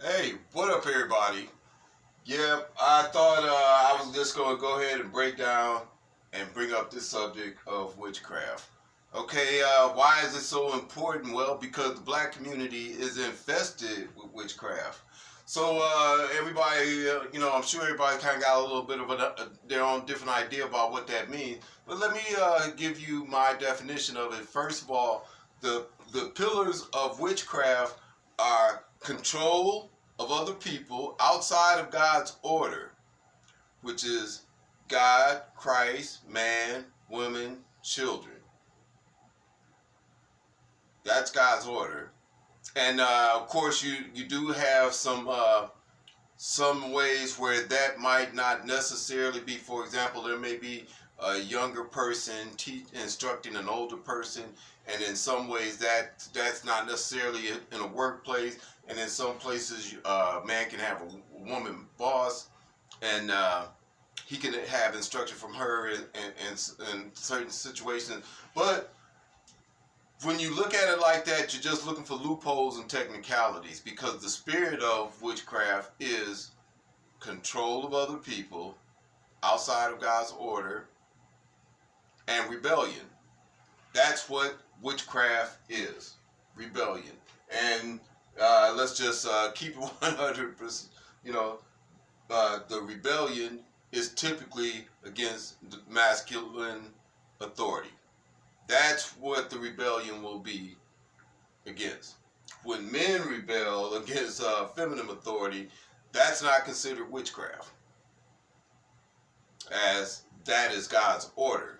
Hey, what up, everybody? Yeah, I thought I was just going to go ahead and break down and bring up this subject of witchcraft. Okay, why is it so important? Well, because the black community is infested with witchcraft. So everybody, I'm sure everybody kind of got a little bit of their own different idea about what that means. But let me give you my definition of it. First of all, the pillars of witchcraft are control of other people outside of God's order, which is God, Christ, man, women, children. That's God's order. And of course, you do have some ways where that might not necessarily be. For example, there may be a younger person instructing an older person, and in some ways that's not necessarily in a workplace. And in some places, a man can have a woman boss, and he can have instruction from her in certain situations. But when you look at it like that, you're just looking for loopholes and technicalities, because the spirit of witchcraft is control of other people outside of God's order and rebellion. That's what witchcraft is, rebellion. And let's just keep it 100%. The rebellion is typically against the masculine authority. That's what the rebellion will be against. When men rebel against feminine authority, that's not considered witchcraft, as that is God's order.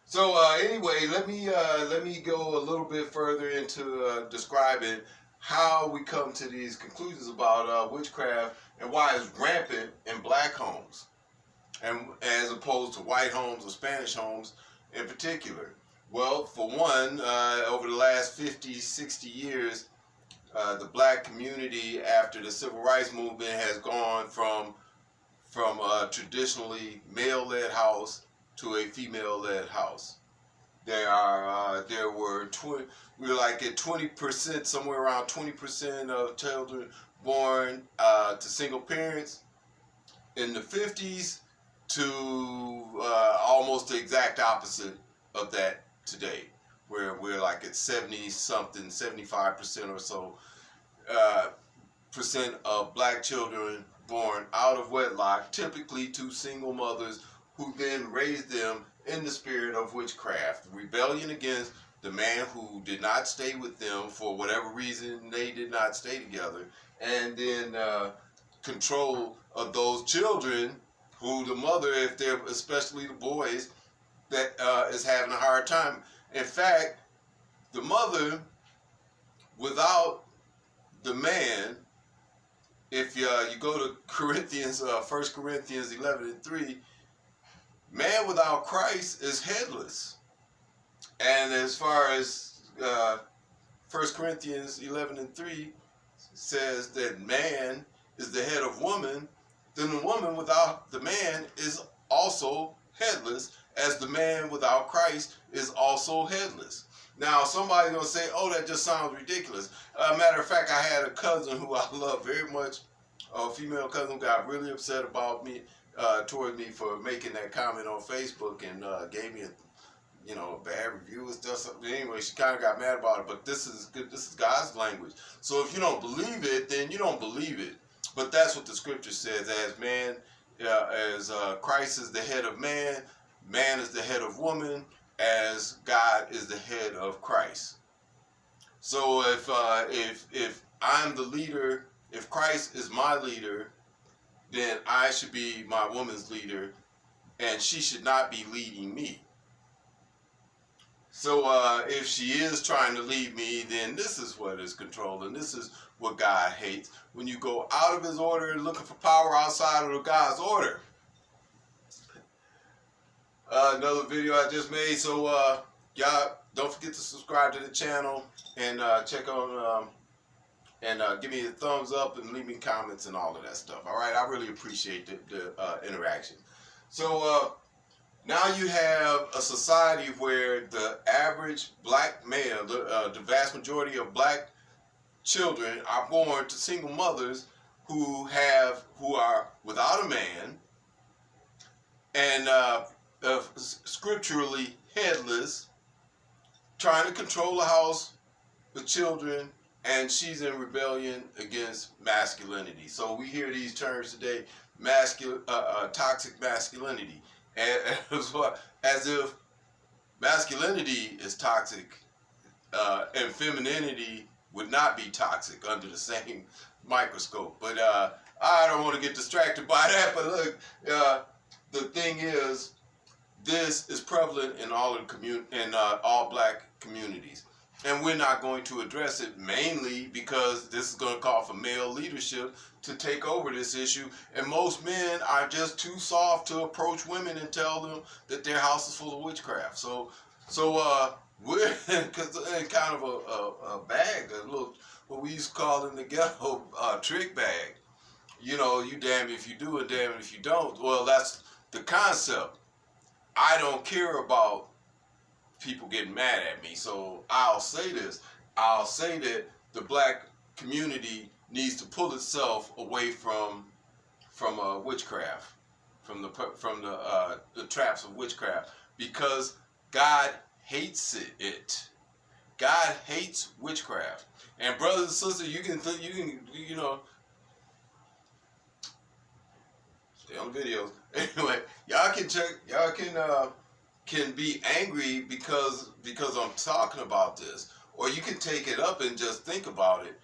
So anyway, let me go a little bit further into describing how we come to these conclusions about witchcraft and why it's rampant in black homes, and as opposed to white homes or Spanish homes in particular. Well, for one, over the last 50, 60 years, the black community after the civil rights movement has gone from a traditionally male-led house to a female-led house. We were like at 20%, somewhere around 20% of children born to single parents in the 50s, to almost the exact opposite of that today, where we're like at 70 something, 75% or so percent of black children born out of wedlock, typically to single mothers who then raised them in the spirit of witchcraft, rebellion against the man who did not stay with them for whatever reason they did not stay together, and then control of those children who the mother, if they're especially the boys, that is having a hard time. In fact, the mother without the man, if you go to Corinthians, 1 Corinthians 11:3, man without Christ is headless. And as far as 1 Corinthians 11:3 says that man is the head of woman, then the woman without the man is also headless, as the man without Christ is also headless. Now, somebody's going to say, oh, that just sounds ridiculous. Matter of fact, I had a cousin who I love very much, a female cousin, got really upset about me, toward me for making that comment on Facebook, and gave me a bad review and stuff. Anyway, she kind of got mad about it, but this is good. This is God's language. So if you don't believe it, then you don't believe it. But that's what the scripture says. As Christ is the head of man, man is the head of woman, as God is the head of Christ. So if I'm the leader, if Christ is my leader, then I should be my woman's leader, and she should not be leading me. So if she is trying to lead me, then this is what is controlling. This is what God hates. When you go out of his order and looking for power outside of God's order. Another video I just made. So y'all don't forget to subscribe to the channel, and check on and give me a thumbs up and leave me comments and all of that stuff. All right, I really appreciate the interaction. So now you have a society where the average black male, the vast majority of black children are born to single mothers who are without a man and scripturally headless, trying to control the house with children, and she's in rebellion against masculinity. So we hear these terms today, toxic masculinity, as if masculinity is toxic and femininity would not be toxic under the same microscope. But I don't want to get distracted by that. But look, the thing is, this is prevalent in all black communities, and we're not going to address it mainly because this is going to call for male leadership to take over this issue, and most men are just too soft to approach women and tell them that their house is full of witchcraft. So we're kind of a bag, a little what we used to call in the ghetto trick bag. You know, you damn if you do and damn if you don't. Well, that's the concept. I don't care about people getting mad at me, so I'll say this. I'll say that the black community needs to pull itself away from witchcraft, from the traps of witchcraft, because God hates it. God hates witchcraft. And brothers and sisters, you can stay on the videos. Anyway, y'all can be angry because I'm talking about this, or you can take it up and just think about it.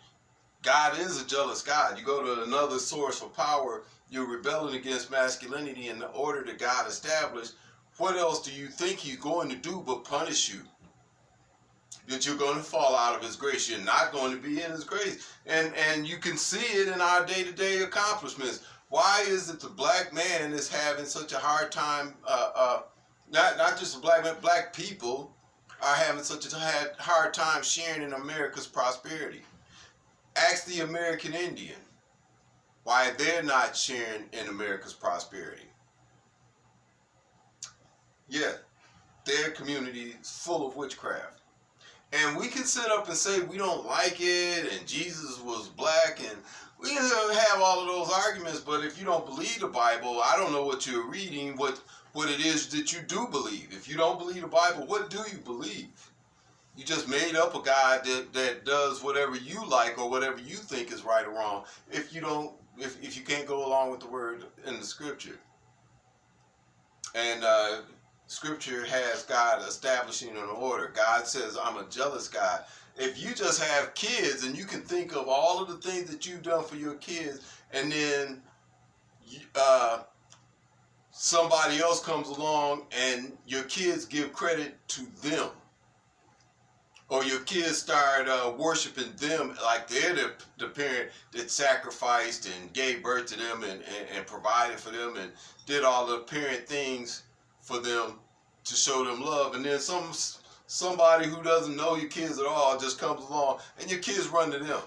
God is a jealous God. You go to another source of power, you're rebelling against masculinity in the order that God established. What else do you think he's going to do but punish you? That you're going to fall out of his grace. You're not going to be in his grace. And you can see it in our day-to-day accomplishments. Why is it the black man is having such a hard time, not just the black man, black people are having such a hard time sharing in America's prosperity? Ask the American Indian why they're not sharing in America's prosperity. Yeah, their community is full of witchcraft. And we can sit up and say we don't like it and Jesus was black, and we can have all of those arguments, but if you don't believe the Bible, I don't know what you're reading, what it is that you do believe. If you don't believe the Bible, what do you believe? You just made up a God that does whatever you like or whatever you think is right or wrong if you can't go along with the word in the scripture. And scripture has God establishing an order. God says, I'm a jealous God. If you just have kids and you can think of all of the things that you've done for your kids, and then somebody else comes along and your kids give credit to them, or your kids start worshiping them like they're the parent that sacrificed and gave birth to them and provided for them and did all the parent things for them to show them love, and then somebody who doesn't know your kids at all just comes along and your kids run to them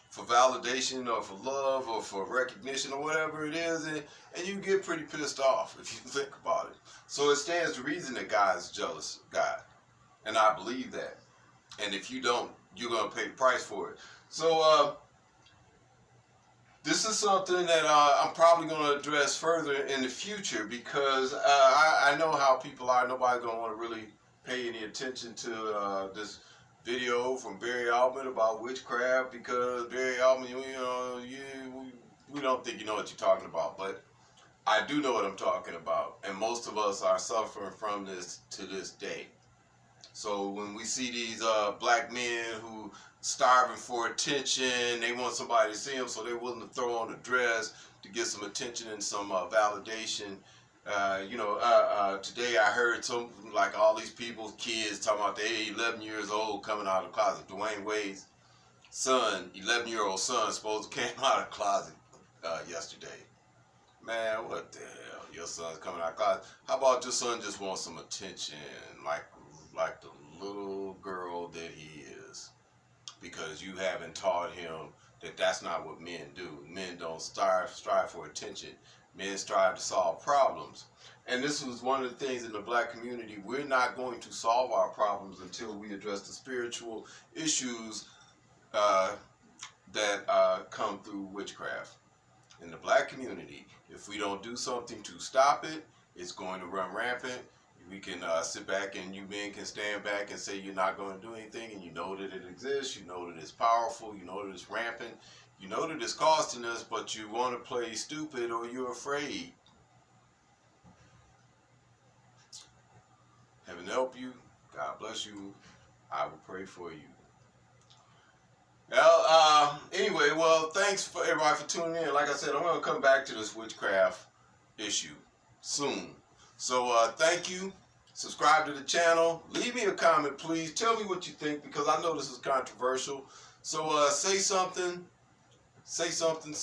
for validation or for love or for recognition or whatever it is, and you get pretty pissed off if you think about it. So it stands to reason that God is a jealous God, and I believe that. And if you don't, you're going to pay the price for it. So this is something that I'm probably going to address further in the future, because I know how people are. Nobody's going to want to really pay any attention to this video from Barry Altman about witchcraft, because Barry Altman, we don't think you know what you're talking about. But I do know what I'm talking about, and most of us are suffering from this to this day. So when we see these black men who starving for attention, they want somebody to see them, so they're willing to throw on a dress to get some attention and some validation. Today I heard all these people's kids talking about they 11 years old coming out of the closet. Dwayne Wade's son, 11-year-old son, supposed to came out of the closet yesterday. Man, what the hell? Your son's coming out of the closet. How about your son just wants some attention, like the little girl that he is, because you haven't taught him that that's not what men do. Men don't strive for attention. Men strive to solve problems. And this was one of the things in the black community. We're not going to solve our problems until we address the spiritual issues that come through witchcraft. In the black community, if we don't do something to stop it, it's going to run rampant. We can sit back, and you men can stand back and say you're not going to do anything, and you know that it exists, you know that it's powerful, you know that it's rampant, you know that it's costing us, but you want to play stupid or you're afraid. Heaven help you. God bless you. I will pray for you. Well, anyway, well, thanks for everybody for tuning in. Like I said, I'm going to come back to this witchcraft issue soon. So thank you. Subscribe to the channel. Leave me a comment, please. Tell me what you think, because I know this is controversial. So say something, see something.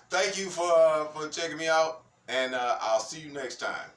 Thank you for checking me out, and I'll see you next time.